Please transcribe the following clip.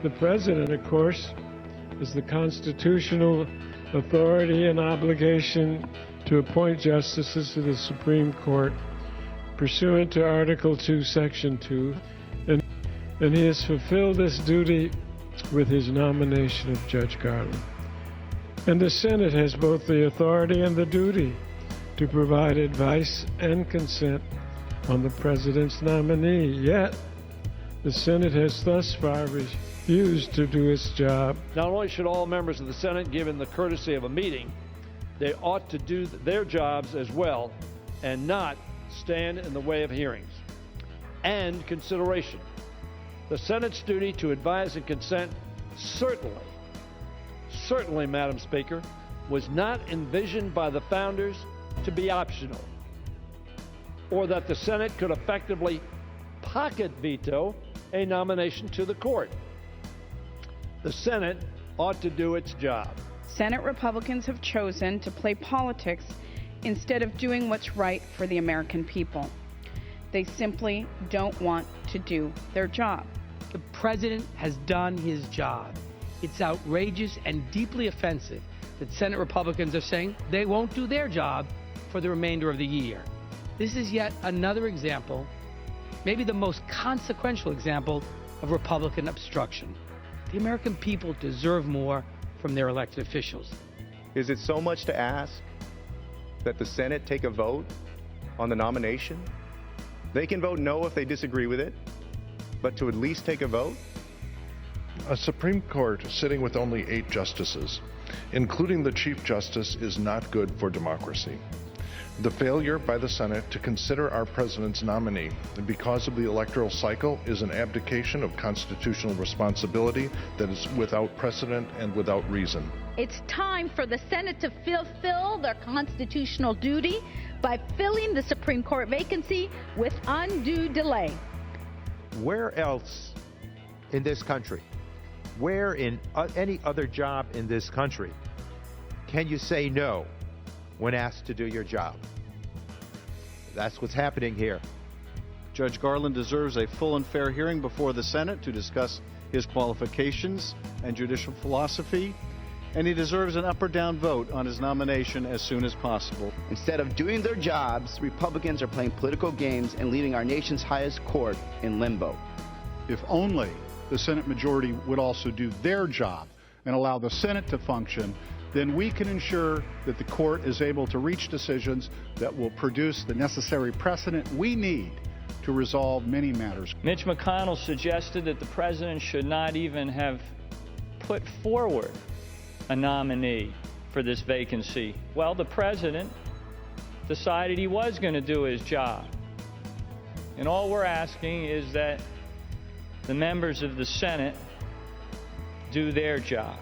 The president, of course, is the constitutional authority and obligation to appoint justices to the Supreme Court pursuant to Article 2, Section 2, and he has fulfilled this duty with his nomination of Judge Garland. And the Senate has both the authority and the duty to provide advice and consent on the president's nominee. Yet, the Senate has thus far refused to do its job. Not only should all members of the Senate, given the courtesy of a meeting, they ought to do their jobs as well and not stand in the way of hearings and consideration. The Senate's duty to advise and consent certainly, Madam Speaker, was not envisioned by the founders to be optional, or that the Senate could effectively pocket veto a nomination to the court. The Senate ought to do its job. Senate Republicans have chosen to play politics instead of doing what's right for the American people. They simply don't want to do their job. The president has done his job. It's outrageous and deeply offensive that Senate Republicans are saying they won't do their job for the remainder of the year. This is yet another example, maybe the most consequential example, of Republican obstruction. The American people deserve more from their elected officials. Is it so much to ask that the Senate take a vote on the nomination? They can vote no if they disagree with it, but to at least take a vote? A Supreme Court sitting with only 8 justices, including the Chief Justice, is not good for democracy. The failure by the Senate to consider our president's nominee because of the electoral cycle is an abdication of constitutional responsibility that is without precedent and without reason. It's time for the Senate to fulfill their constitutional duty by filling the Supreme Court vacancy with undue delay. Where else in this country, where in any other job in this country, can you say no when asked to do your job? That's what's happening here. Judge Garland deserves a full and fair hearing before the Senate to discuss his qualifications and judicial philosophy, and he deserves an up or down vote on his nomination as soon as possible. Instead of doing their jobs, Republicans are playing political games and leaving our nation's highest court in limbo. If only the Senate majority would also do their job and allow the Senate to function, then we can ensure that the court is able to reach decisions that will produce the necessary precedent we need to resolve many matters. Mitch McConnell suggested that the president should not even have put forward a nominee for this vacancy. Well, the president decided he was going to do his job. And all we're asking is that the members of the Senate do their job.